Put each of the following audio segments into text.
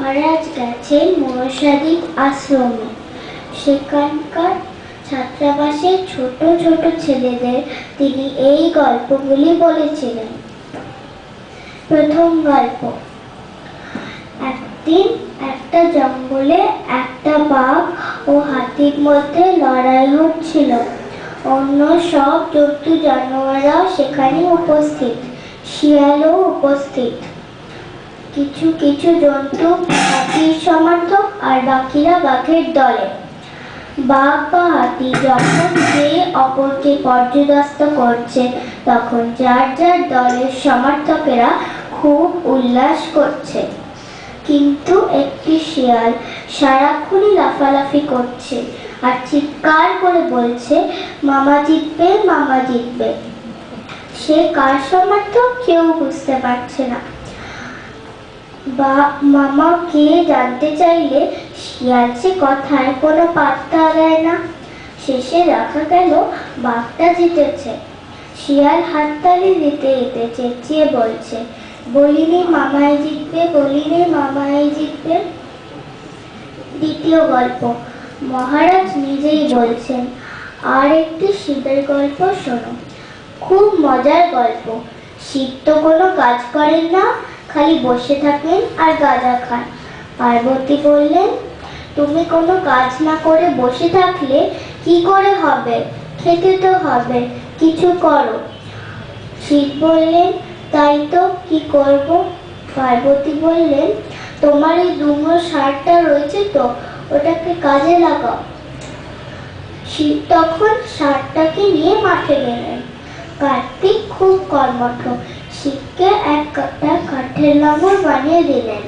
মহারাজ গেছেন মনসাদ্বীপ আশ্রমে। সেখানকার ছাত্রাবাসের ছোট ছোট ছেলেদের তিনি এই গল্পগুলি বলেছিলেন। প্রথম গল্প। একদিন একটা জঙ্গলে একটা বাঘ ও হাতির মধ্যে লড়াই হচ্ছিল। অন্য সব জন্তু জানোয়াররাও সেখানে উপস্থিত, শিয়ালও উপস্থিত। কিছু কিছু জন্তু হাতির সমর্থক আর বাকিরা বাঘের দলে। বাঘ বা হাতি যখন যে অপরকে পর্যদস্ত করছে, তখন যার যার দলের সমর্থকেরা খুব উল্লাস করছে। কিন্তু একটি শিয়াল সারাক্ষণই লাফালাফি করছে আর চিৎকার করে বলছে, মামা জিতবে, মামা জিতবে। সে কার সমর্থক কেউ বুঝতে পারছে না। বা মামা কে জানতে চাইলে শিয়াল সে কথায় কোনো পাত্তা দেয় না। শেষে দেখা গেল বাঘটা জিতেছে। শিয়াল হাততালি দিতে দিতে চেঁচিয়ে বলছে, বলিনি মামাই জিতবে, বলিনি মামাই জিতবে। দ্বিতীয় গল্প। মহারাজ নিজেই বলছেন, আর একটি শিবের গল্প শোনো। খুব মজার গল্প। শিব তো কোনো কাজ করেন না, খালি বসে থাকেন আর গাঁজা খান। পার্বতী বললেন, তুমি কোনো কাজ না করে বসে থাকলে কি করে হবে? খেতে তো হবে, কিছু করো। শিব বললেন, তাই তো, কি করব? পার্বতী বললেন, তোমার এই ডুমো ষাঁড়টা রয়েছে তো, ওটাকে কাজে লাগাও। শিব তখন ষাঁড়টাকে নিয়ে মাঠে গেলেন। কার্তিক খুব কর্মঠ, শিবকে একটা কাঠের লাঙল বানিয়ে দিলেন।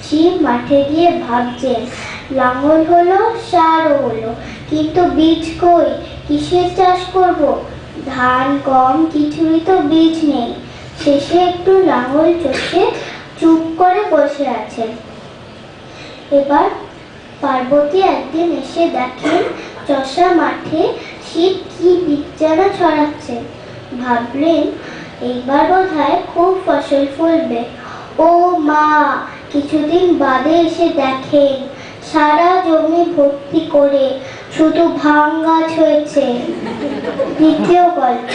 শিব মাঠে গিয়ে ভাবছেন, লাঙল হলো, ষাঁড়ও হলো, কিন্তু বীজ কই? কিসের চাষ করব? ধান গম কিছুই তো বীজ নেই। শেষে একটু লাঙল চষে চুপ করে বসে আছেন। এবার পার্বতী একদিন এসে দেখেন চষা মাঠে শিব কি বীজ যেন ছড়াচ্ছে। ভাবলেন, এইবার বোধহয় খুব ফসল ফলবে। ও মা, কিছুদিন বাদে এসে দেখেন সারা জমি ভর্তি করে শুধু ভাং গাছ হয়েছে। দ্বিতীয় গল্প।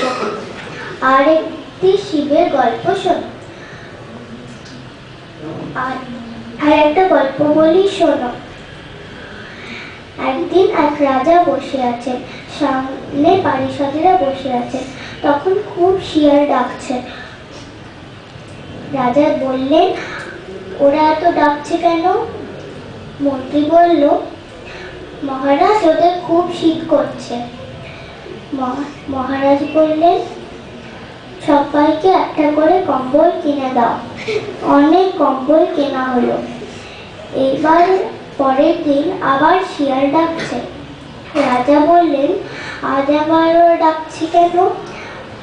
আর একটি শিবের গল্প শোনো। আর একটা গল্প বলি, শোনো। একদিন এক রাজা বসে আছেন, সামনে পারিষদেরা বসে আছেন। তখন খুব শিয়াল ডাকছে। রাজা বললেন, ওরা এত ডাকছে কেন? মন্ত্রী বলল, মহারাজ, ওদের খুব শীত করছে। মহারাজ বললেন, সবাইকে একটা করে কম্বল কিনে দাও। অনেক কম্বল কেনা হলো। এবার পরের দিন আবার শিয়াল ডাকছে। রাজা বললেন, আজ আবার ওরা ডাকছে কেন?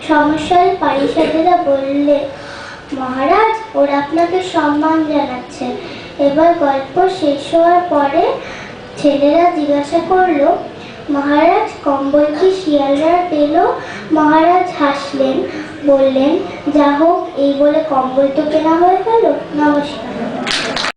সমস্যায় পারিষদেরা বললে, মহারাজ, ওরা আপনাকে সম্মান জানাচ্ছে। এবার গল্প শেষ হওয়ার পরে ছেলেরা জিজ্ঞাসা করলো, মহারাজ, কম্বল কি শিয়ালরা পেল? মহারাজ হাসলেন, বললেন, যা হোক, এই বলে কম্বল তো কেনা হয়ে গেল। নমস্কার।